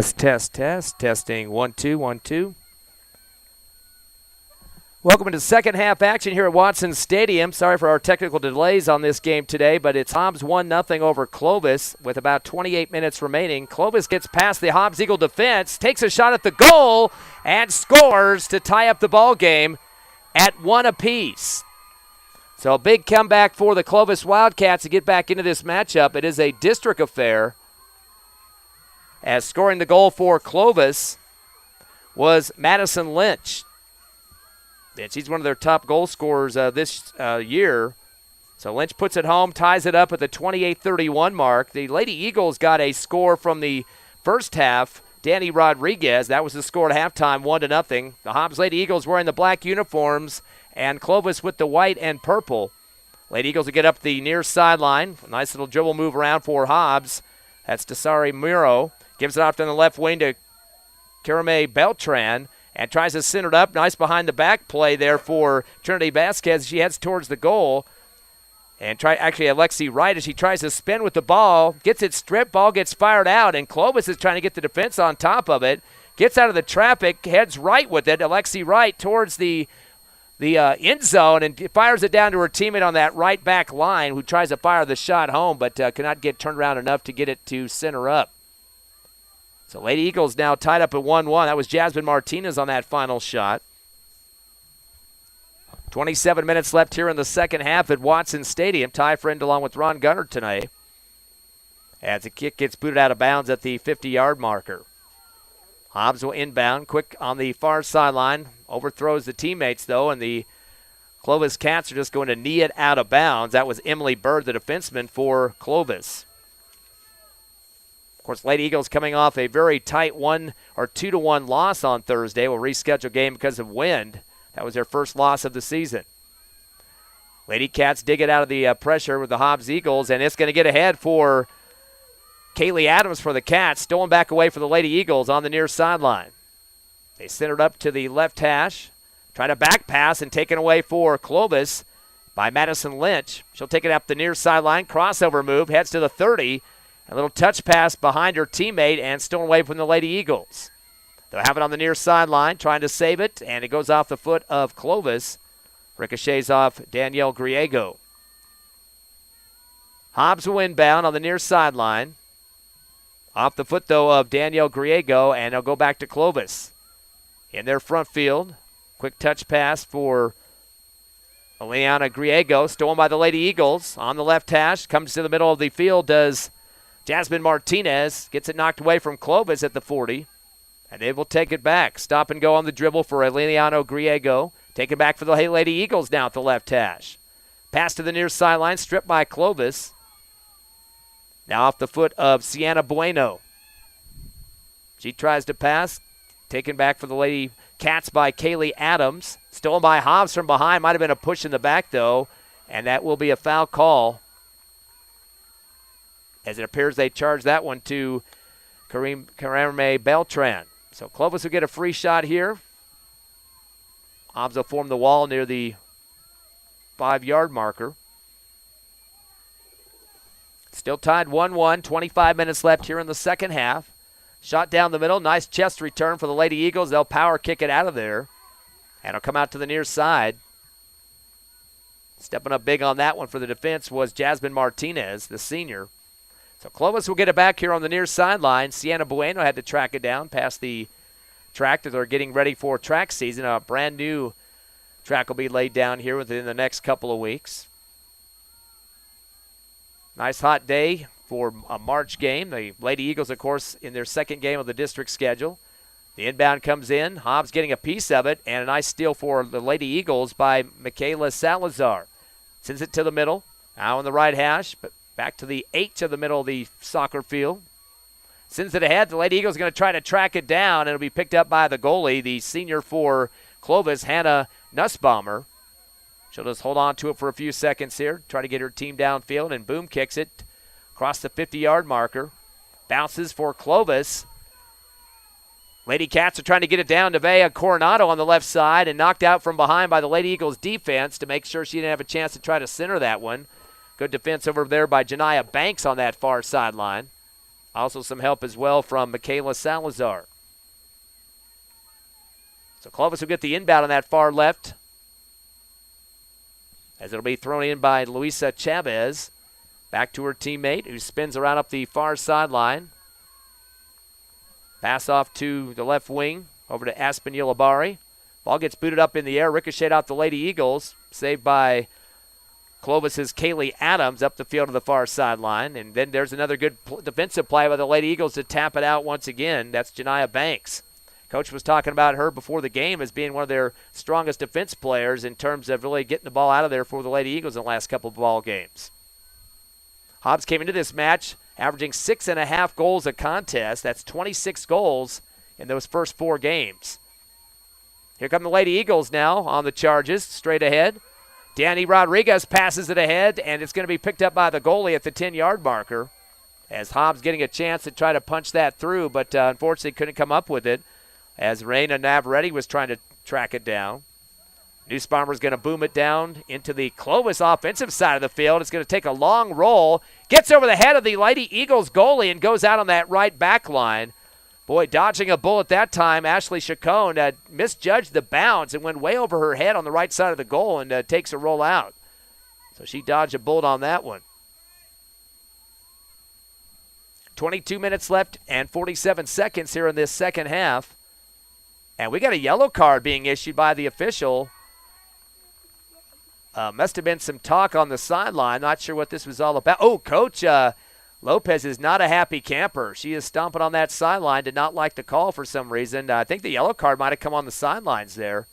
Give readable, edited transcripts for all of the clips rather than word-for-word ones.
Testing. 1, 2, 1, 2. Welcome to the second half action here at Watson Stadium. Sorry for our technical delays on this game today, but it's Hobbs 1-0 over Clovis with about 28 minutes remaining. Clovis gets past the Hobbs Eagle defense, takes a shot at the goal, and scores to tie up the ball game at 1 apiece. So a big comeback for the Clovis Wildcats to get back into this matchup. It is a district affair, as scoring the goal for Clovis was Madison Lynch. And she's one of their top goal scorers this year. So Lynch puts it home, ties it up at the 28-31 mark. The Lady Eagles got a score from the first half. Danny Rodriguez, that was the score at halftime, 1-0. The Hobbs Lady Eagles wearing the black uniforms, and Clovis with the white and purple. Lady Eagles will get up the near sideline. A nice little dribble move around for Hobbs. That's Desari Muro. Gives it off to the left wing to Karame Beltran and tries to center it up. Nice behind the back play there for Trinity Vasquez. She heads towards the goal. And Alexi Wright, as she tries to spin with the ball, gets it stripped, ball gets fired out, and Clovis is trying to get the defense on top of it. Gets out of the traffic, heads right with it. Alexi Wright towards the end zone and fires it down to her teammate on that right back line, who tries to fire the shot home but cannot get turned around enough to get it to center up. So Lady Eagles now tied up at 1-1. That was Jasmine Martinez on that final shot. 27 minutes left here in the second half at Watson Stadium. Ty Friend along with Ron Gunner tonight, as the kick gets booted out of bounds at the 50-yard marker. Hobbs will inbound, quick on the far sideline. Overthrows the teammates, though, and the Clovis Cats are just going to knee it out of bounds. That was Emily Bird, the defenseman for Clovis. Of course, Lady Eagles coming off a very tight 2-1 loss on Thursday. Will reschedule game because of wind. That was their first loss of the season. Lady Cats dig it out of the pressure with the Hobbs Eagles, and it's going to get ahead for Kaylee Adams for the Cats. Stolen back away for the Lady Eagles on the near sideline. They send it up to the left hash. Try to back pass and taken away for Clovis by Madison Lynch. She'll take it up the near sideline. Crossover move. Heads to the 30. A little touch pass behind her teammate and stolen away from the Lady Eagles. They'll have it on the near sideline, trying to save it, and it goes off the foot of Clovis. Ricochets off Danielle Griego. Hobbs will inbound on the near sideline. Off the foot, though, of Danielle Griego, and they'll go back to Clovis. In their front field, quick touch pass for Eliana Griego, stolen by the Lady Eagles on the left hash. Comes to the middle of the field, does Jasmine Martinez. Gets it knocked away from Clovis at the 40. And they will take it back. Stop and go on the dribble for Eliana Griego. Take it back for the Lady Eagles now at the left hash. Pass to the near sideline, stripped by Clovis. Now off the foot of Sienna Bueno. She tries to pass. Taken back for the Lady Cats by Kaylee Adams. Stolen by Hobbs from behind. Might have been a push in the back, though. And that will be a foul call, as it appears they charge that one to Karame Beltran. So Clovis will get a free shot here. Hobbs will form the wall near the 5-yard marker. Still tied 1-1. 25 minutes left here in the second half. Shot down the middle. Nice chest return for the Lady Eagles. They'll power kick it out of there. And it'll come out to the near side. Stepping up big on that one for the defense was Jasmine Martinez, the senior. So Clovis will get it back here on the near sideline. Sienna Bueno had to track it down past the track that they're getting ready for track season. A brand new track will be laid down here within the next couple of weeks. Nice hot day for a March game. The Lady Eagles, of course, in their second game of the district schedule. The inbound comes in. Hobbs getting a piece of it, and a nice steal for the Lady Eagles by Michaela Salazar. Sends it to the middle. Now on the right hash, but back to the 8 to the middle of the soccer field. Sends it ahead. The Lady Eagles going to try to track it down, and it'll be picked up by the goalie, the senior for Clovis, Hannah Nussbaumer. She'll just hold on to it for a few seconds here, try to get her team downfield, and boom, kicks it across the 50-yard marker. Bounces for Clovis. Lady Cats are trying to get it down to Vea Coronado on the left side, and knocked out from behind by the Lady Eagles defense to make sure she didn't have a chance to try to center that one. Good defense over there by Janiyah Banks on that far sideline. Also some help as well from Michaela Salazar. So Clovis will get the inbound on that far left, as it'll be thrown in by Luisa Chavez. Back to her teammate, who spins around up the far sideline. Pass off to the left wing, over to Aspen Yilabari. Ball gets booted up in the air, ricocheted out the Lady Eagles, saved by Clovis's Kaylee Adams up the field to the far sideline. And then there's another good defensive play by the Lady Eagles to tap it out once again. That's Janiyah Banks. Coach was talking about her before the game as being one of their strongest defense players in terms of really getting the ball out of there for the Lady Eagles in the last couple of ball games. Hobbs came into this match averaging 6.5 goals a contest. That's 26 goals in those first 4 games. Here come the Lady Eagles now on the charges, straight ahead. Danny Rodriguez passes it ahead, and it's going to be picked up by the goalie at the 10-yard marker, as Hobbs getting a chance to try to punch that through, but unfortunately couldn't come up with it, as Reina Navarrete was trying to track it down. Nussbaumer's going to boom it down into the Clovis offensive side of the field. It's going to take a long roll, gets over the head of the Lady Eagles goalie, and goes out on that right back line. Boy, dodging a bullet that time, Ashley Chacon misjudged the bounce and went way over her head on the right side of the goal and takes a roll out. So she dodged a bullet on that one. 22 minutes left and 47 seconds here in this second half. And we got a yellow card being issued by the official. Must have been some talk on the sideline. Not sure what this was all about. Oh, Coach Lopez is not a happy camper. She is stomping on that sideline, did not like the call for some reason. I think the yellow card might have come on the sidelines there.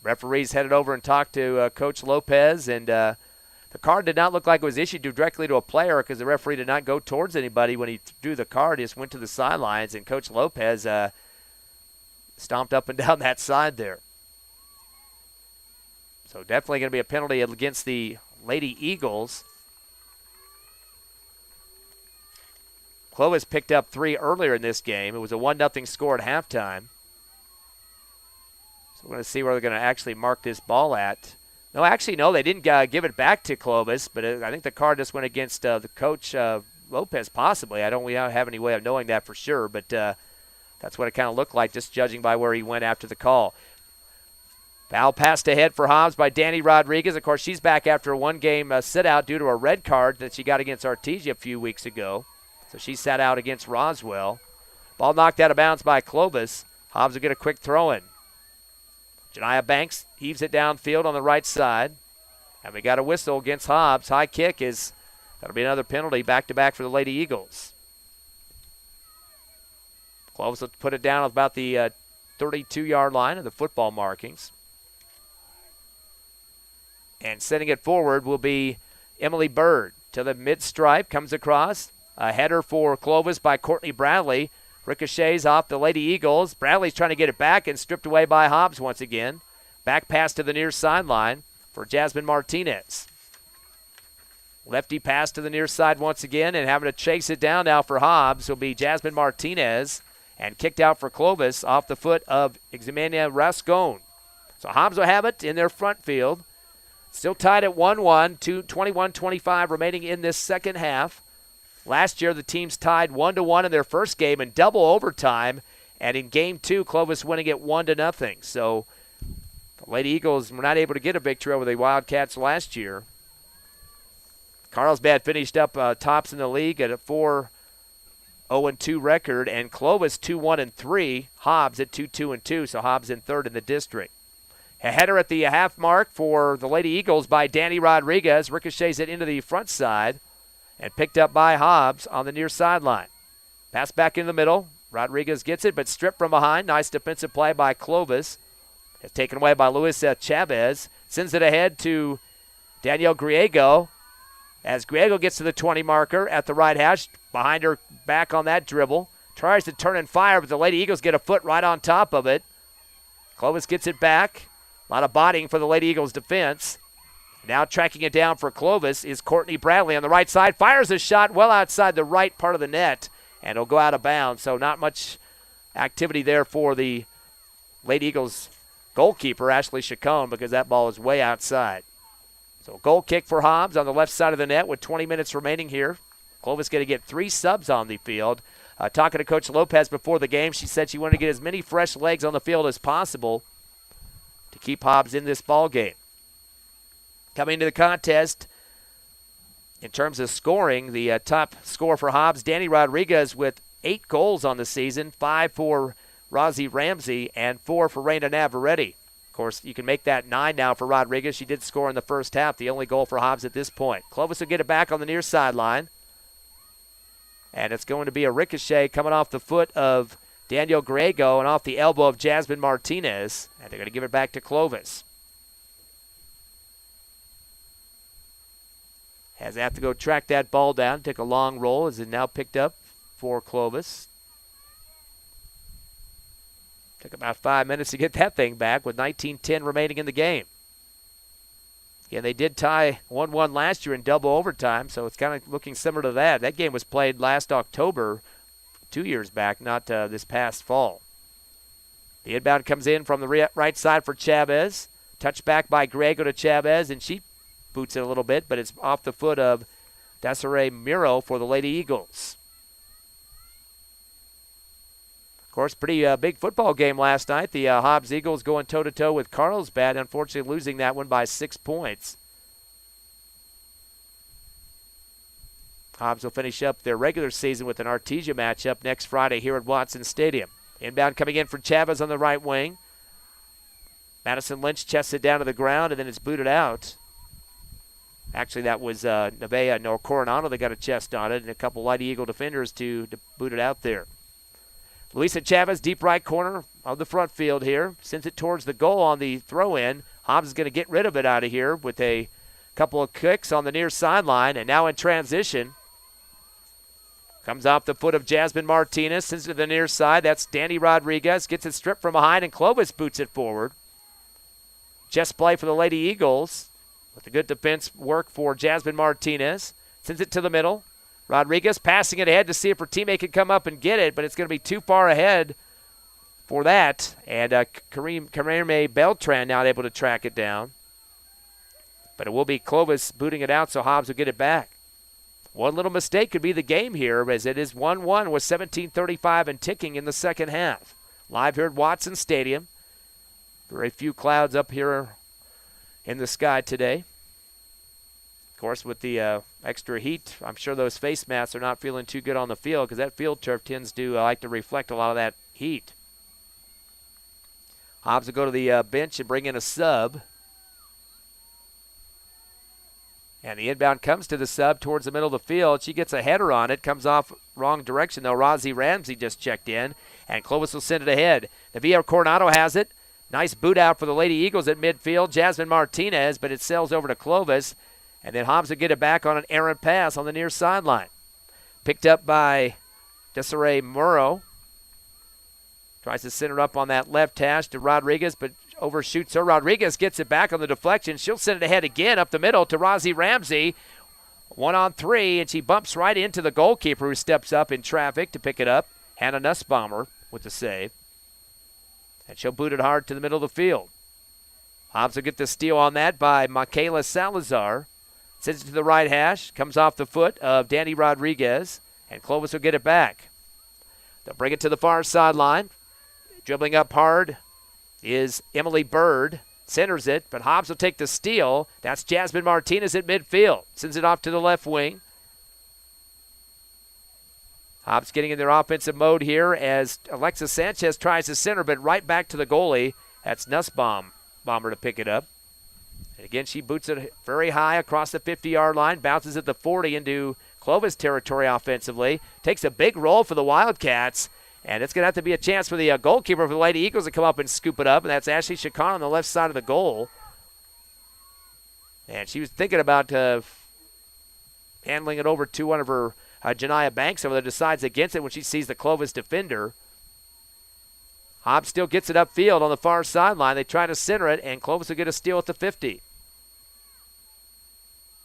Referees headed over and talked to Coach Lopez, and the card did not look like it was issued directly to a player because the referee did not go towards anybody when he drew the card. He just went to the sidelines, and Coach Lopez stomped up and down that side there. So definitely going to be a penalty against the Lady Eagles. Clovis picked up 3 earlier in this game. It was a 1-0 score at halftime. So we're going to see where they're going to actually mark this ball at. No, actually, no, they didn't give it back to Clovis, but I think the card just went against the coach Lopez possibly. We don't have any way of knowing that for sure, but that's what it kind of looked like just judging by where he went after the call. Foul passed ahead for Hobbs by Danny Rodriguez. Of course, she's back after a 1-game sit-out due to a red card that she got against Artesia a few weeks ago. So she sat out against Roswell. Ball knocked out of bounds by Clovis. Hobbs will get a quick throw-in. Janiyah Banks heaves it downfield on the right side. And we got a whistle against Hobbs. High kick that'll be another penalty back-to-back for the Lady Eagles. Clovis will put it down about the 32-yard line of the football markings. And sending it forward will be Emily Bird to the mid-stripe. Comes across. A header for Clovis by Courtney Bradley. Ricochets off the Lady Eagles. Bradley's trying to get it back and stripped away by Hobbs once again. Back pass to the near sideline for Jasmine Martinez. Lefty pass to the near side once again, and having to chase it down now for Hobbs will be Jasmine Martinez. And kicked out for Clovis off the foot of Ximena Rascon. So Hobbs will have it in their front field. Still tied at 1-1, 21-25 remaining in this second half. Last year, the teams tied 1-1 in their first game in double overtime, and in Game 2, Clovis winning it 1-0. So the Lady Eagles were not able to get a victory over the Wildcats last year. Carlsbad finished up tops in the league at a 4-0-2 record, and Clovis 2-1-3, Hobbs at 2-2-2, so Hobbs in third in the district. A header at the half mark for the Lady Eagles by Danny Rodriguez. Ricochets it into the front side and picked up by Hobbs on the near sideline. Pass back in the middle. Rodriguez gets it, but stripped from behind. Nice defensive play by Clovis. It's taken away by Luis Chavez. Sends it ahead to Danielle Griego. As Griego gets to the 20 marker at the right hash, behind her back on that dribble. Tries to turn and fire, but the Lady Eagles get a foot right on top of it. Clovis gets it back. A lot of bodying for the Lady Eagles defense. Now tracking it down for Clovis is Courtney Bradley on the right side. Fires a shot well outside the right part of the net, and it'll go out of bounds. So not much activity there for the Lady Eagles goalkeeper, Ashley Chacon, because that ball is way outside. So goal kick for Hobbs on the left side of the net with 20 minutes remaining here. Clovis going to get 3 subs on the field. Talking to Coach Lopez before the game, she said she wanted to get as many fresh legs on the field as possible to keep Hobbs in this ball game. Coming into the contest, in terms of scoring, the top scorer for Hobbs, Danny Rodriguez, with 8 goals on the season, 5 for Rozzy Ramsey, and 4 for Reina Navarrete. Of course, you can make that 9 now for Rodriguez. She did score in the first half, the only goal for Hobbs at this point. Clovis will get it back on the near sideline. And it's going to be a ricochet coming off the foot of Daniel Griego and off the elbow of Jasmine Martinez. And they're going to give it back to Clovis. Has to have to go track that ball down, take a long roll as it now picked up for Clovis. Took about 5 minutes to get that thing back with 19:10 remaining in the game. Again, they did tie 1-1 last year in double overtime, so it's kind of looking similar to that. That game was played last October, 2 years back, not this past fall. The inbound comes in from the right side for Chavez. Touched back by Griego to Chavez, and she boots it a little bit, but it's off the foot of Desiree Miro for the Lady Eagles. Of course, pretty big football game last night. The Hobbs Eagles going toe-to-toe with Carlsbad, unfortunately losing that one by 6 points. Hobbs will finish up their regular season with an Artesia matchup next Friday here at Watson Stadium. Inbound coming in for Chavez on the right wing. Madison Lynch chests it down to the ground, and then it's booted out. Actually, that was Nevaeh Coronado that got a chest on it, and a couple Lady Eagle defenders to boot it out there. Luisa Chavez, deep right corner of the front field here. Sends it towards the goal on the throw-in. Hobbs is going to get rid of it out of here with a couple of kicks on the near sideline. And now in transition, comes off the foot of Jasmine Martinez. Sends it to the near side. That's Danny Rodriguez. Gets it stripped from behind, and Clovis boots it forward. Chest play for the Lady Eagles with a good defense work for Jasmine Martinez. Sends it to the middle. Rodriguez passing it ahead to see if her teammate can come up and get it, but it's going to be too far ahead for that. And Karime Beltran not able to track it down. But it will be Clovis booting it out, so Hobbs will get it back. One little mistake could be the game here, as it is 1-1 with 17:35 and ticking in the second half. Live here at Watson Stadium. Very few clouds up here in the sky today. Of course, with the extra heat, I'm sure those face masks are not feeling too good on the field because that field turf tends to like to reflect a lot of that heat. Hobbs will go to the bench and bring in a sub. And the inbound comes to the sub towards the middle of the field. She gets a header on it, comes off wrong direction though. Rozzy Ramsey just checked in, and Clovis will send it ahead. Nevaeh Coronado has it. Nice boot out for the Lady Eagles at midfield. Jasmine Martinez, but it sails over to Clovis. And then Hobbs will get it back on an errant pass on the near sideline. Picked up by Desiree Muro. Tries to center up on that left hash to Rodriguez, but overshoots her. Rodriguez gets it back on the deflection. She'll send it ahead again up the middle to Rozzy Ramsey. 1-on-3, and she bumps right into the goalkeeper who steps up in traffic to pick it up. Hannah Nussbaumer with the save. And she'll boot it hard to the middle of the field. Hobbs will get the steal on that by Michaela Salazar. Sends it to the right hash. Comes off the foot of Danny Rodriguez. And Clovis will get it back. They'll bring it to the far sideline. Dribbling up hard is Emily Bird. Centers it, but Hobbs will take the steal. That's Jasmine Martinez at midfield. Sends it off to the left wing. Hobbs getting in their offensive mode here as Alexis Sanchez tries to center, but right back to the goalie. That's Nussbaumer to pick it up. And again, she boots it very high across the 50-yard line, bounces at the 40 into Clovis territory offensively. Takes a big roll for the Wildcats, and it's going to have to be a chance for the goalkeeper for the Lady Eagles to come up and scoop it up, and that's Ashley Chacon on the left side of the goal. And she was thinking about handling it over to one of her Janiyah Banks over there, decides against it when she sees the Clovis defender. Hobbs still gets it upfield on the far sideline. They try to center it, and Clovis will get a steal at the 50.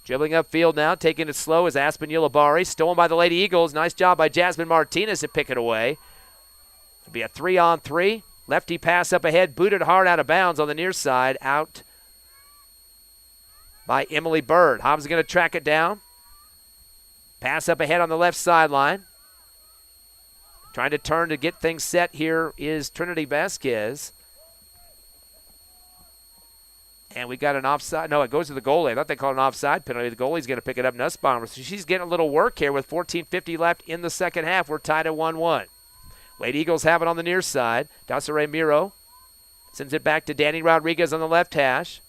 Dribbling upfield now, taking it slow is Aspen Yulabari. Stolen by the Lady Eagles. Nice job by Jasmine Martinez to pick it away. It'll be a 3-on-3. Lefty pass up ahead, booted hard out of bounds on the near side, out by Emily Bird. Hobbs is going to track it down. Pass up ahead on the left sideline. Trying to turn to get things set here is Trinity Vasquez. And we got an offside. No, it goes to the goalie. I thought they called an offside penalty. The goalie's going to pick it up, Nussbaumer. So she's getting a little work here with 14:50 left in the second half. We're tied at 1-1. Lady Eagles have it on the near side. Desiree Miro sends it back to Danny Rodriguez on the left hash.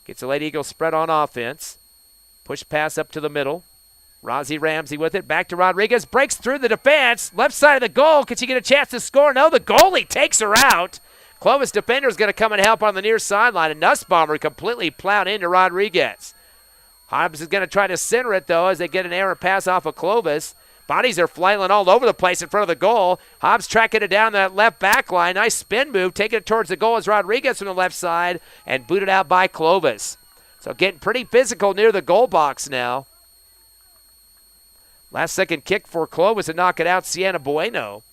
Gets the Lady Eagles spread on offense. Push pass up to the middle. Rozzy Ramsey with it. Back to Rodriguez. Breaks through the defense. Left side of the goal. Can she get a chance to score? No, the goalie takes her out. Clovis defender is going to come and help on the near sideline, and Nussbaumer completely plowed into Rodriguez. Hobbs is going to try to center it, though, as they get an errant pass off of Clovis. Bodies are flailing all over the place in front of the goal. Hobbs tracking it down that left back line. Nice spin move, taking it towards the goal as Rodriguez from the left side, and booted out by Clovis. So getting pretty physical near the goal box now. Last second kick for Clovis to knock it out, Sienna Bueno.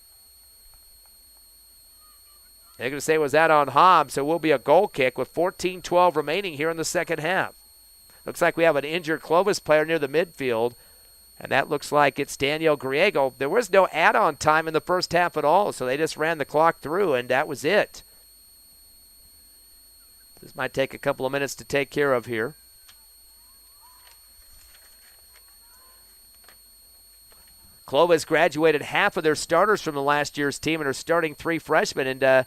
They're going to say it was that on Hobbs, so it will be a goal kick with 14:12 remaining here in the second half. Looks like we have an injured Clovis player near the midfield, and that looks like it's Danielle Griego. There was no add-on time in the first half at all, so they just ran the clock through, and that was it. This might take a couple of minutes to take care of here. Clovis graduated half of their starters from the last year's team and are starting 3 freshmen. And,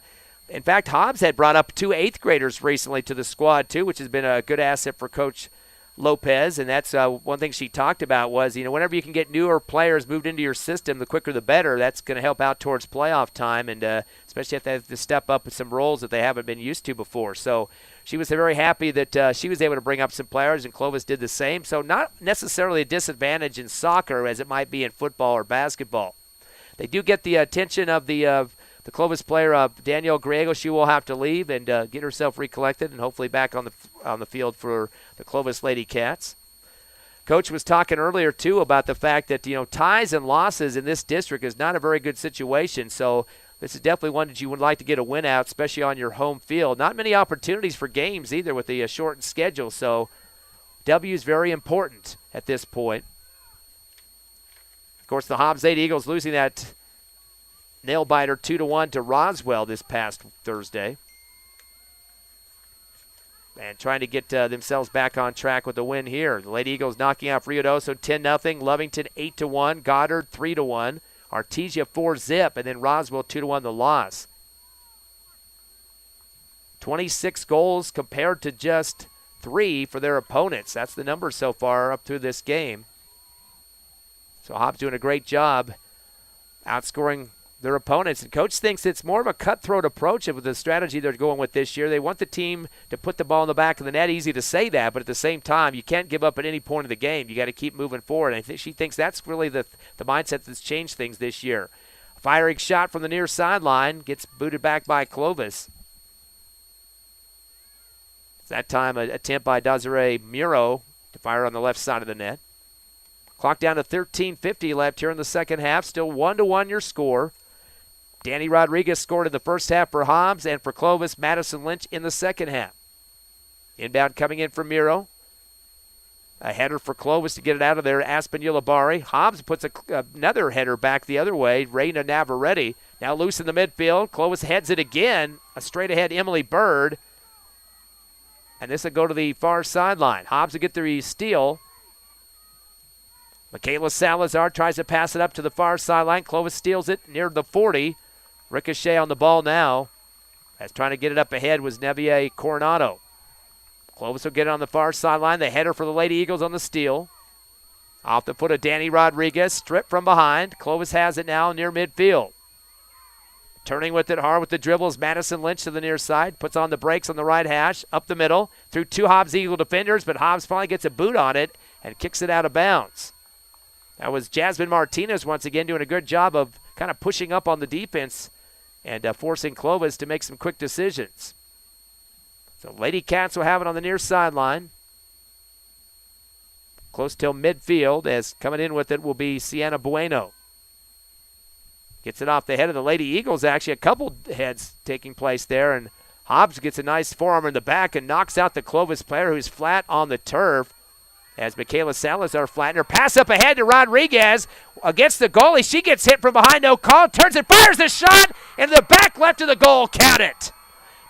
in fact, Hobbs had brought up 2 8th graders recently to the squad, too, which has been a good asset for Coach Lopez. And that's one thing she talked about was, whenever you can get newer players moved into your system, the quicker the better. That's going to help out towards playoff time, and especially if they have to step up with some roles that they haven't been used to before. So she was very happy that she was able to bring up some players, and Clovis did the same. So not necessarily a disadvantage in soccer as it might be in football or basketball. They do get the attention of the Clovis player, Danielle Griego. She will have to leave and get herself recollected and hopefully back on the field for the Clovis Lady Cats. Coach was talking earlier, too, about the fact that, ties and losses in this district is not a very good situation. So this is definitely one that you would like to get a win out, especially on your home field. Not many opportunities for games either with the shortened schedule. So W is very important at this point. Of course, the Hobbs Lady Eagles losing that nail-biter 2-1 to Roswell this past Thursday. And trying to get themselves back on track with the win here. The Lady Eagles knocking out Ruidoso 10-0. Lovington 8-1. Goddard 3-1. Artesia 4-0. And then Roswell 2-1 the loss. 26 goals compared to just 3 for their opponents. That's the number so far up through this game. So Hobbs doing a great job outscoring their opponents. And Coach thinks it's more of a cutthroat approach with the strategy they're going with this year. They want the team to put the ball in the back of the net. Easy to say that, but at the same time, you can't give up at any point of the game. You got to keep moving forward. And I think she thinks that's really the mindset that's changed things this year. A firing shot from the near sideline gets booted back by Clovis. That time, an attempt by Desiree Miro to fire on the left side of the net. Clock down to 13:50 left here in the second half. Still 1-1 your score. Danny Rodriguez scored in the first half for Hobbs, and for Clovis, Madison Lynch in the second half. Inbound coming in for Miro. A header for Clovis to get it out of there. Aspen Ulibarri. Hobbs puts another header back the other way. Reyna Navarrete now loose in the midfield. Clovis heads it again. A straight ahead Emily Bird. And this will go to the far sideline. Hobbs will get the steal. Michaela Salazar tries to pass it up to the far sideline. Clovis steals it near the 40. Ricochet on the ball now. As trying to get it up ahead was Nevier Coronado. Clovis will get it on the far sideline. The header for the Lady Eagles on the steal. Off the foot of Danny Rodriguez. Stripped from behind. Clovis has it now near midfield. Turning with it hard with the dribbles. Madison Lynch to the near side. Puts on the brakes on the right hash. Up the middle. Through 2 Hobbs Eagle defenders. But Hobbs finally gets a boot on it and kicks it out of bounds. That was Jasmine Martinez once again doing a good job of kind of pushing up on the defense and forcing Clovis to make some quick decisions. So Lady Cats will have it on the near sideline. Close till midfield, as coming in with it will be Sienna Bueno. Gets it off the head of the Lady Eagles. Actually, a couple heads taking place there, and Hobbs gets a nice forearm in the back and knocks out the Clovis player who's flat on the turf. As Michaela Salazar flattened her. Pass up ahead to Rodriguez against the goalie. She gets hit from behind, no call. Turns and fires the shot in the back left of the goal. Count it.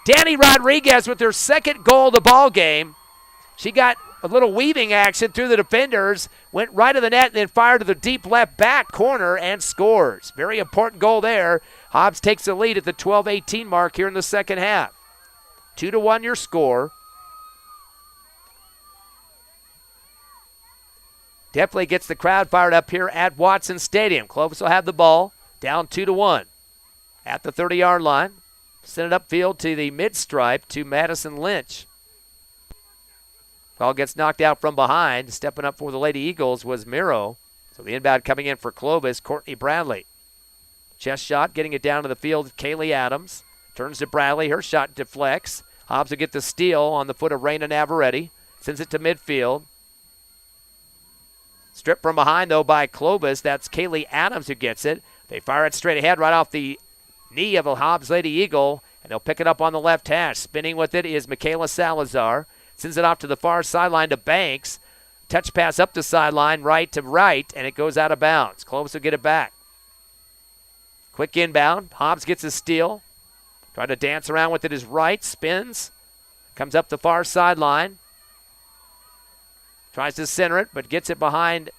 Danny Rodriguez with her second goal of the ball game. She got a little weaving action through the defenders, went right to the net, and then fired to the deep left back corner and scores. Very important goal there. Hobbs takes the lead at the 12-18 mark here in the second half. 2-1 your score. Definitely gets the crowd fired up here at Watson Stadium. Clovis will have the ball, down 2-1 at the 30-yard line. Send it upfield to the mid-stripe to Madison Lynch. Ball gets knocked out from behind. Stepping up for the Lady Eagles was Miro. So the inbound coming in for Clovis, Courtney Bradley. Chest shot, getting it down to the field, Kaylee Adams. Turns to Bradley. Her shot deflects. Hobbs will get the steal on the foot of Raina Navarrete. Sends it to midfield. Stripped from behind, though, by Clovis. That's Kaylee Adams who gets it. They fire it straight ahead right off the knee of a Hobbs Lady Eagle, and they'll pick it up on the left hash. Spinning with it is Michaela Salazar. Sends it off to the far sideline to Banks. Touch pass up the sideline, right to right, and it goes out of bounds. Clovis will get it back. Quick inbound. Hobbs gets a steal. Trying to dance around with it is right. Spins. Comes up the far sideline. Tries to center it, but gets it behind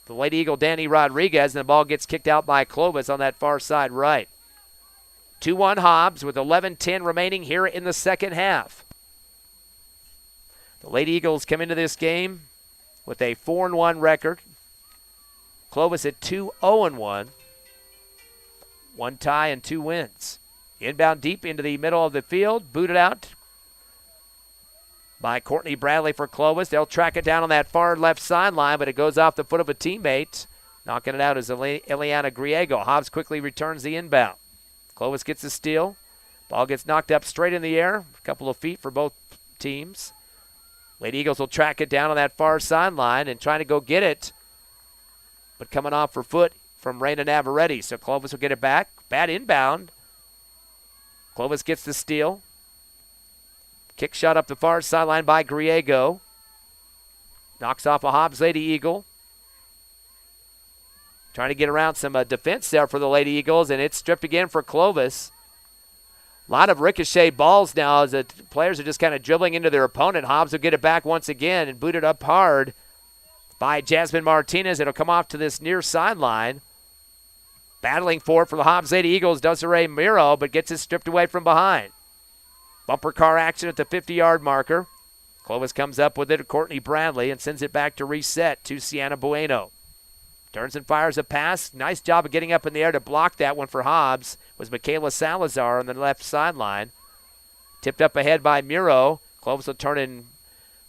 the Lady Eagle, Danny Rodriguez, and the ball gets kicked out by Clovis on that far side right. 2-1 Hobbs with 11:10 remaining here in the second half. The Lady Eagles come into this game with a 4-1 record. Clovis at 2-0-1. One tie and 2 wins. Inbound deep into the middle of the field. Booted out by Courtney Bradley for Clovis. They'll track it down on that far left sideline, but it goes off the foot of a teammate. Knocking it out is Eliana Griego. Hobbs quickly returns the inbound. Clovis gets a steal. Ball gets knocked up straight in the air. A couple of feet for both teams. Lady Eagles will track it down on that far sideline and trying to go get it, but coming off her foot from Raina Navarrete. So Clovis will get it back. Bad inbound. Clovis gets the steal. Kick shot up the far sideline by Griego. Knocks off a Hobbs Lady Eagle. Trying to get around some defense there for the Lady Eagles, and it's stripped again for Clovis. A lot of ricochet balls now as the players are just kind of dribbling into their opponent. Hobbs will get it back once again and boot it up hard by Jasmine Martinez. It'll come off to this near sideline. Battling for it for the Hobbs Lady Eagles, Desiree Miro, but gets it stripped away from behind. Bumper car action at the 50-yard marker. Clovis comes up with it to Courtney Bradley and sends it back to reset to Sienna Bueno. Turns and fires a pass. Nice job of getting up in the air to block that one for Hobbs was Michaela Salazar on the left sideline. Tipped up ahead by Miro. Clovis will turn and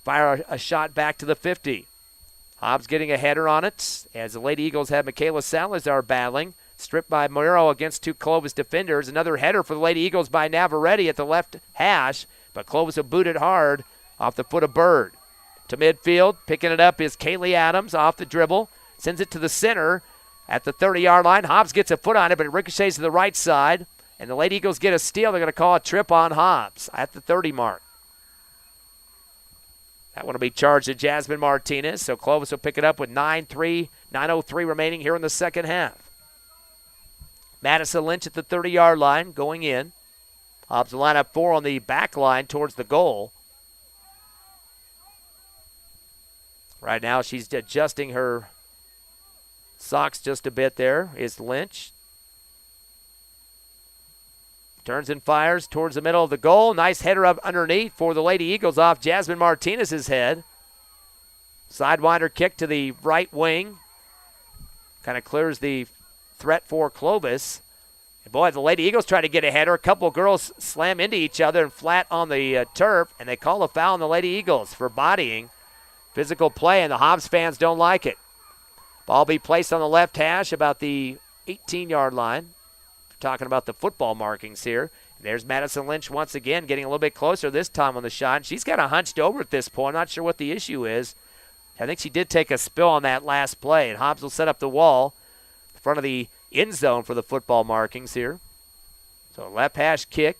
fire a shot back to the 50. Hobbs getting a header on it as the Lady Eagles have Michaela Salazar battling. Stripped by Miro against 2 Clovis defenders. Another header for the Lady Eagles by Navarrete at the left hash, but Clovis will boot it hard off the foot of Bird. To midfield, picking it up is Kaylee Adams off the dribble. Sends it to the center at the 30-yard line. Hobbs gets a foot on it, but it ricochets to the right side, and the Lady Eagles get a steal. They're going to call a trip on Hobbs at the 30 mark. That one will be charged to Jasmine Martinez, so Clovis will pick it up with 9:03 remaining here in the second half. Madison Lynch at the 30-yard line going in. Hobbs will line up 4 on the back line towards the goal. Right now she's adjusting her socks just a bit there is Lynch. Turns and fires towards the middle of the goal. Nice header up underneath for the Lady Eagles off Jasmine Martinez's head. Sidewinder kick to the right wing. Kind of clears the threat for Clovis. And boy, the Lady Eagles try to get a header. A couple girls slam into each other and flat on the turf, and they call a foul on the Lady Eagles for bodying. Physical play, and the Hobbs fans don't like it. Ball be placed on the left hash about the 18-yard line. We're talking about the football markings here. And there's Madison Lynch once again getting a little bit closer this time on the shot. She's kind of hunched over at this point. Not sure what the issue is. I think she did take a spill on that last play, and Hobbs will set up the wall in front of the end zone for the football markings here. So left hash kick.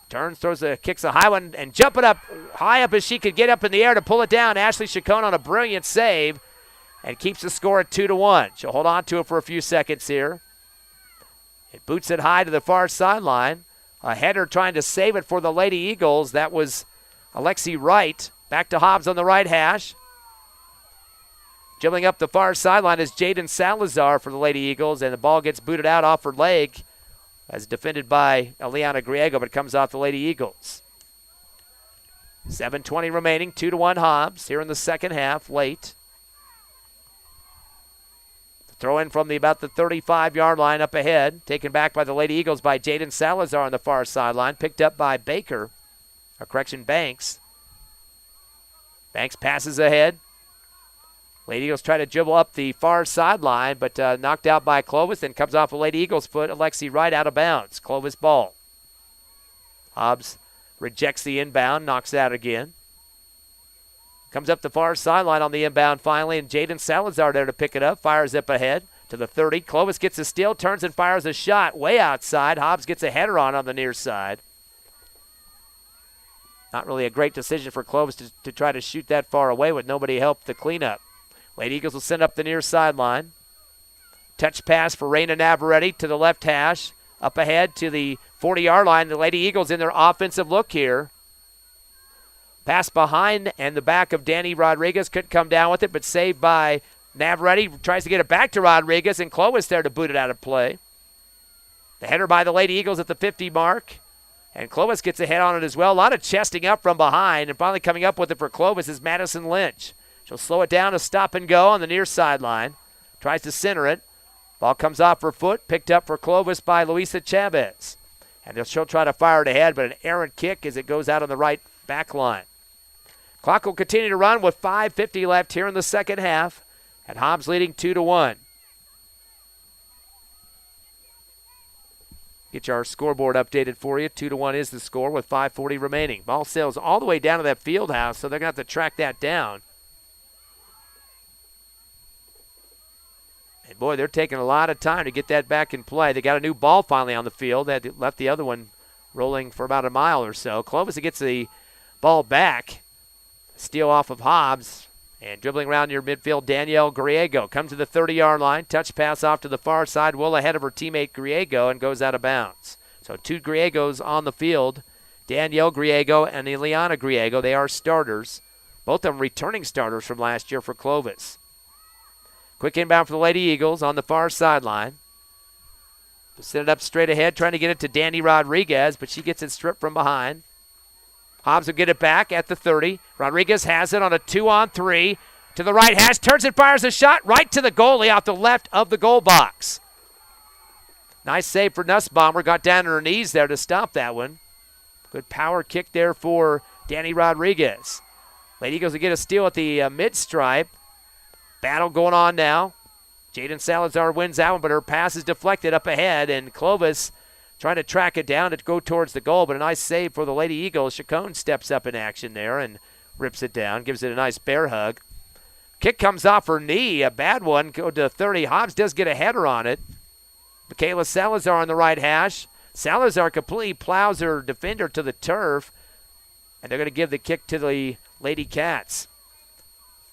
Turns, kicks a high one, and jumping up, high up as she could get up in the air to pull it down. Ashley Chacon on a brilliant save and keeps the score at 2-1. She'll hold on to it for a few seconds here. It boots it high to the far sideline. A header trying to save it for the Lady Eagles. That was Alexi Wright. Back to Hobbs on the right hash. Dribbling up the far sideline is Jaden Salazar for the Lady Eagles, and the ball gets booted out off her leg as defended by Eliana Griego, but it comes off the Lady Eagles. 7:20 remaining, 2-1 Hobbs here in the second half, late. Throw in from about the 35-yard line up ahead, taken back by the Lady Eagles by Jaden Salazar on the far sideline, picked up by Banks. Banks passes ahead. Lady Eagles try to dribble up the far sideline, but knocked out by Clovis, and comes off a Lady Eagles foot. Alexi Wright out of bounds. Clovis ball. Hobbs rejects the inbound, knocks it out again. Comes up the far sideline on the inbound finally, and Jaden Salazar there to pick it up. Fires up ahead to the 30. Clovis gets a steal, turns and fires a shot way outside. Hobbs gets a header on the near side. Not really a great decision for Clovis to try to shoot that far away with nobody help the cleanup. Lady Eagles will send up the near sideline. Touch pass for Raina Navarrete to the left hash. Up ahead to the 40-yard line. The Lady Eagles in their offensive look here. Pass behind and the back of Danny Rodriguez. Couldn't come down with it, but saved by Navarrete. Tries to get it back to Rodriguez, and Clovis there to boot it out of play. The header by the Lady Eagles at the 50 mark. And Clovis gets a head on it as well. A lot of chesting up from behind, and finally coming up with it for Clovis is Madison Lynch. She'll slow it down to stop and go on the near sideline. Tries to center it. Ball comes off her foot, picked up for Clovis by Luisa Chavez. And she'll try to fire it ahead, but an errant kick as it goes out on the right back line. Clock will continue to run with 5:50 left here in the second half, and Hobbs leading 2-1. Get your scoreboard updated for you. 2-1 is the score with 5:40 remaining. Ball sails all the way down to that field house, so they're going to have to track that down. And boy, they're taking a lot of time to get that back in play. They got a new ball finally on the field. They had left the other one rolling for about a mile or so. Clovis gets the ball back. Steal off of Hobbs. And dribbling around near midfield, Danielle Griego. Comes to the 30-yard line. Touch pass off to the far side. Well ahead of her teammate Griego and goes out of bounds. So two Griegos on the field. Danielle Griego and Eliana Griego. They are starters. Both of them returning starters from last year for Clovis. Quick inbound for the Lady Eagles on the far sideline. Send it up straight ahead, trying to get it to Danny Rodriguez, but she gets it stripped from behind. Hobbs will get it back at the 30. Rodriguez has it on a 2-on-3 to the right hash, turns and fires a shot right to the goalie off the left of the goal box. Nice save for Nussbaumer, got down on her knees there to stop that one. Good power kick there for Danny Rodriguez. Lady Eagles will get a steal at the mid-stripe. Battle going on now. Jaden Salazar wins that one, but her pass is deflected up ahead, and Clovis trying to track it down to go towards the goal, but a nice save for the Lady Eagles. Chacon steps up in action there and rips it down, gives it a nice bear hug. Kick comes off her knee, a bad one, go to 30. Hobbs does get a header on it. Michaela Salazar on the right hash. Salazar completely plows her defender to the turf, and they're going to give the kick to the Lady Cats.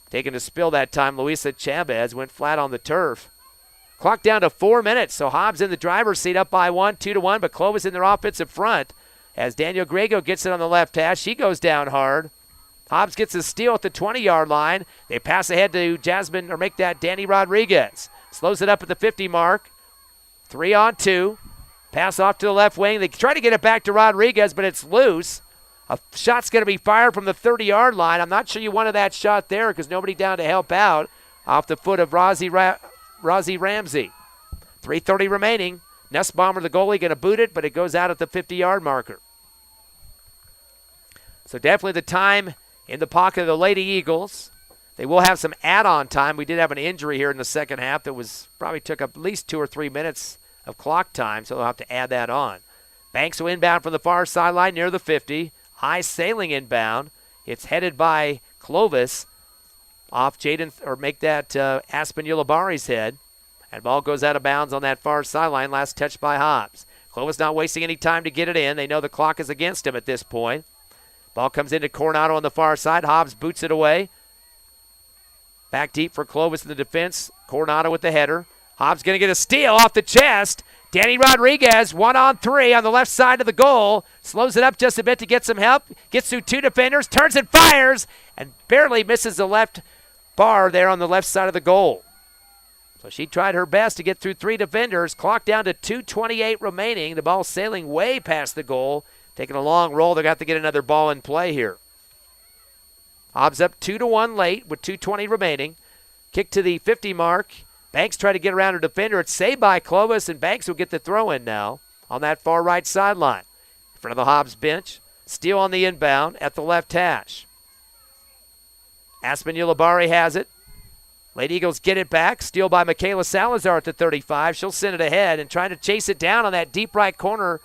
Taking a spill that time, Luisa Chavez went flat on the turf. Clock down to 4 minutes, so Hobbs in the driver's seat up by 1, 2-1, but Clovis in their offensive front as Daniel Griego gets it on the left hash. She goes down hard. Hobbs gets a steal at the 20-yard line. They pass ahead to Jasmine, or make that Danny Rodriguez. Slows it up at the 50 mark. 3-on-2. Pass off to the left wing. They try to get it back to Rodriguez, but it's loose. A shot's going to be fired from the 30-yard line. I'm not sure you wanted that shot there because nobody down to help out off the foot of Rosie Ramsey. 3:30 remaining. Nussbaumer, the goalie, going to boot it, but it goes out at the 50-yard marker. So definitely the time in the pocket of the Lady Eagles. They will have some add-on time. We did have an injury here in the second half that probably took up at least 2 or 3 minutes of clock time, so they'll have to add that on. Banks will inbound from the far sideline near the 50. High sailing inbound. It's headed by Clovis off Jaden, or make that Aspen Ulibari's head. And ball goes out of bounds on that far sideline. Last touch by Hobbs. Clovis not wasting any time to get it in. They know the clock is against him at this point. Ball comes into Coronado on the far side. Hobbs boots it away. Back deep for Clovis in the defense. Coronado with the header. Hobbs going to get a steal off the chest. Danny Rodriguez, 1-on-3 on the left side of the goal. Slows it up just a bit to get some help. Gets through two defenders, turns and fires, and barely misses the left bar there on the left side of the goal. So she tried her best to get through three defenders. Clock down to 2:28 remaining. The ball sailing way past the goal. Taking a long roll. They're going to have to get another ball in play here. Hobbs up 2-1 late with 2:20 remaining. Kick to the 50 mark. Banks tried to get around her defender. It's saved by Clovis, and Banks will get the throw in now on that far right sideline. In front of the Hobbs bench. Steal on the inbound at the left hash. Aspen Ulibari has it. Lady Eagles get it back. Steal by Michaela Salazar at the 35. She'll send it ahead and trying to chase it down on that deep right corner.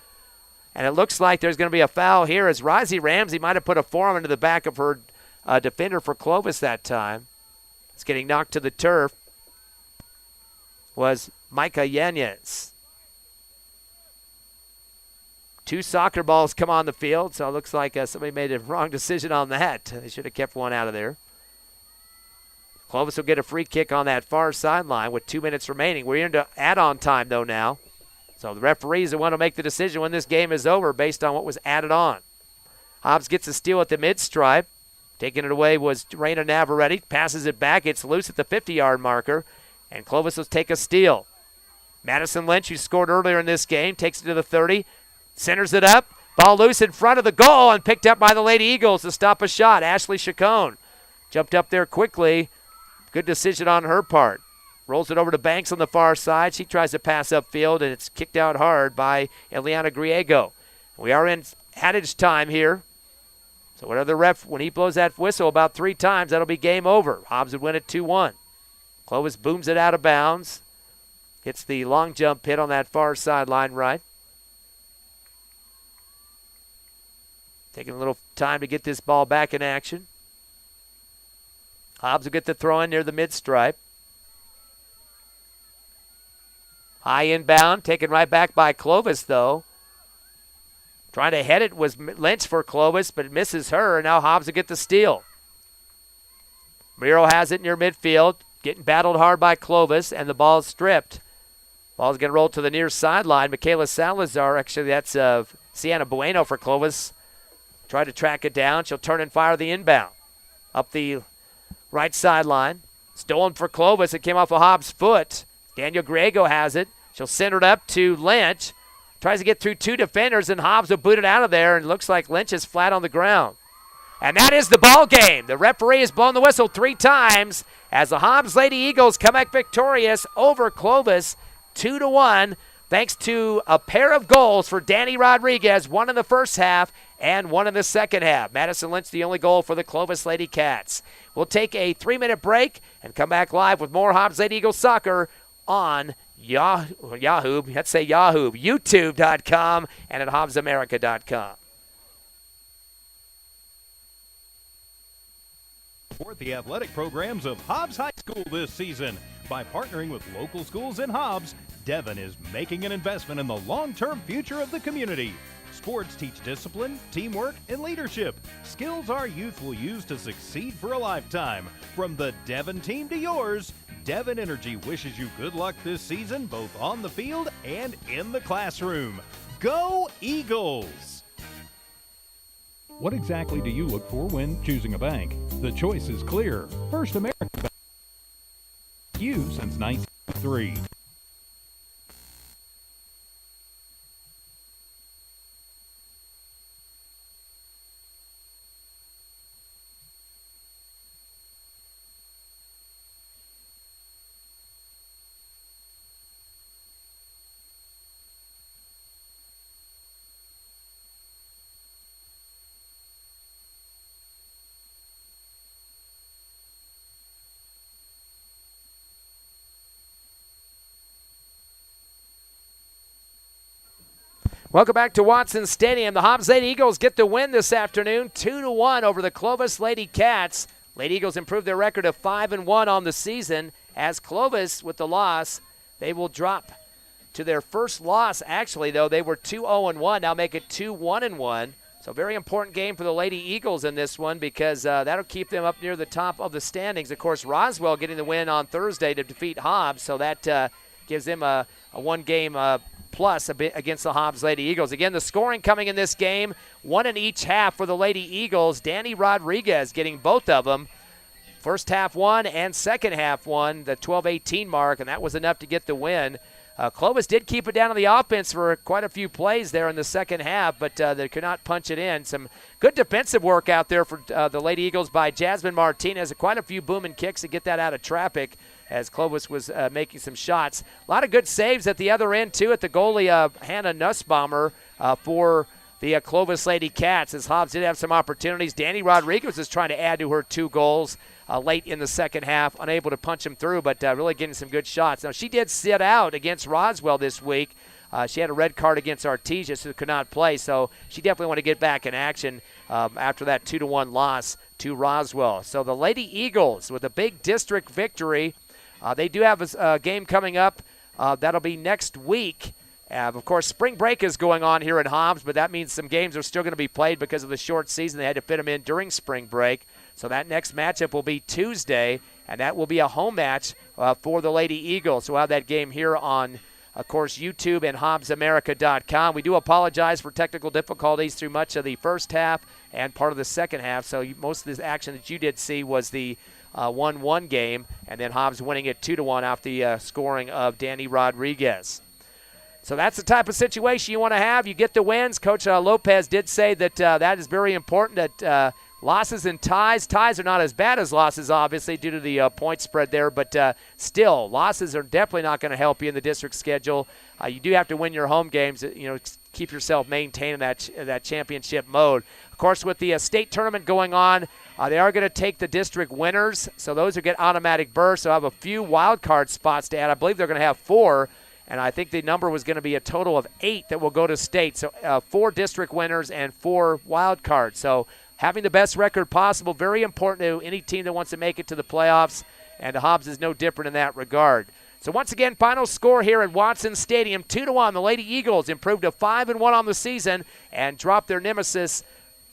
And it looks like there's going to be a foul here as Rozzy Ramsey might have put a forearm into the back of her defender for Clovis that time. It's getting knocked to the turf. Was Micah Yanez. Two soccer balls come on the field, so it looks like somebody made a wrong decision on that. They should have kept one out of there. Clovis will get a free kick on that far sideline with 2 minutes remaining. We're into add-on time, though, now. So the referees want to make the decision when this game is over based on what was added on. Hobbs gets a steal at the mid-stripe. Taking it away was Reina Navarrete. Passes it back. It's loose at the 50-yard marker. And Clovis will take a steal. Madison Lynch, who scored earlier in this game, takes it to the 30. Centers it up. Ball loose in front of the goal and picked up by the Lady Eagles to stop a shot. Ashley Chacon jumped up there quickly. Good decision on her part. Rolls it over to Banks on the far side. She tries to pass upfield, and it's kicked out hard by Eliana Griego. We are in adage time here. So whatever the ref, when he blows that whistle about 3 times, that'll be game over. Hobbs would win it 2-1. Clovis booms it out of bounds. Hits the long jump hit on that far sideline right. Taking a little time to get this ball back in action. Hobbs will get the throw in near the mid-stripe. High inbound, taken right back by Clovis, though. Trying to head it was Lynch for Clovis, but it misses her, and now Hobbs will get the steal. Miro has it near midfield, getting battled hard by Clovis, and the ball's stripped. Ball's going to roll to the near sideline. Michaela Salazar, actually that's Sienna Bueno for Clovis. Tried to track it down. She'll turn and fire the inbound. Up the right sideline. Stolen for Clovis. It came off of Hobbs' foot. Daniel Griego has it. She'll send it up to Lynch. Tries to get through 2 defenders, and Hobbs will boot it out of there, and it looks like Lynch is flat on the ground. And that is the ball game. The referee has blown the whistle 3 times as the Hobbs Lady Eagles come back victorious over Clovis 2-1, thanks to a pair of goals for Danny Rodriguez, one in the first half and one in the second half. Madison Lynch, the only goal for the Clovis Lady Cats. We'll take a 3-minute break and come back live with more Hobbs Lady Eagles soccer on Yahoo, let's say Yahoo, YouTube.com and at HobbsAmerica.com. Support the athletic programs of Hobbs High School this season. By partnering with local schools in Hobbs, Devon is making an investment in the long-term future of the community. Sports teach discipline, teamwork, and leadership. Skills our youth will use to succeed for a lifetime. From the Devon team to yours, Devon Energy wishes you good luck this season, both on the field and in the classroom. Go Eagles! What exactly do you look for when choosing a bank? The choice is clear. First American Bank. You since 1903. Welcome back to Watson Stadium. The Hobbs Lady Eagles get the win this afternoon, 2-1 over the Clovis Lady Cats. Lady Eagles improved their record of 5-1 on the season. As Clovis, with the loss, they will drop to their first loss. Actually, though, they were 2-0-1. Now make it 2-1-1. So very important game for the Lady Eagles in this one because that'll keep them up near the top of the standings. Of course, Roswell getting the win on Thursday to defeat Hobbs, so that gives them a one-game plus a bit against the Hobbs Lady Eagles. Again, the scoring coming in this game, one in each half for the Lady Eagles. Danny Rodriguez getting both of them. First half one and second half one, the 12-18 mark, and that was enough to get the win. Clovis did keep it down on the offense for quite a few plays there in the second half, but they could not punch it in. Some good defensive work out there for the Lady Eagles by Jasmine Martinez. Quite a few booming kicks to get that out of traffic as Clovis was making some shots. A lot of good saves at the other end, too, at the goalie, Hannah Nussbaumer, for the Clovis Lady Cats, as Hobbs did have some opportunities. Danny Rodriguez is trying to add to her 2 goals late in the second half, unable to punch him through, but really getting some good shots. Now, she did sit out against Roswell this week. She had a red card against Artesia, so could not play, so she definitely want to get back in action after that 2-1 loss to Roswell. So the Lady Eagles with a big district victory. They do have a game coming up. That'll be next week. Of course, spring break is going on here in Hobbs, but that means some games are still going to be played because of the short season. They had to fit them in during spring break. So that next matchup will be Tuesday, and that will be a home match for the Lady Eagles. So we'll have that game here on, of course, YouTube and HobbsAmerica.com. We do apologize for technical difficulties through much of the first half and part of the second half. So most of this action that you did see was the 1-1 game, and then Hobbs winning it 2-1 off the scoring of Danny Rodriguez. So that's the type of situation you want to have. You get the wins. Coach Lopez did say that that is very important, that losses and ties. Ties are not as bad as losses, obviously, due to the point spread there, but still, losses are definitely not going to help you in the district schedule. You do have to win your home games, keep yourself maintaining that championship mode. Of course, with the state tournament going on, they are going to take the district winners, so those who get automatic berths. So I have a few wild card spots to add. I believe they're going to have 4. And I think the number was going to be a total of 8 that will go to state. So 4 district winners and 4 wild cards. So having the best record possible, very important to any team that wants to make it to the playoffs. And Hobbs is no different in that regard. So once again, final score here at Watson Stadium, 2-1. The Lady Eagles improved to 5-1 on the season and dropped their nemesis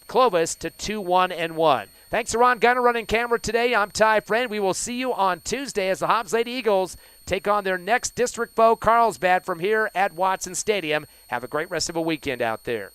Clovis to 2-1-1. Thanks to Ron Gunner running camera today. I'm Ty Friend. We will see you on Tuesday as the Hobbs Lady Eagles take on their next district foe, Carlsbad, from here at Watson Stadium. Have a great rest of a weekend out there.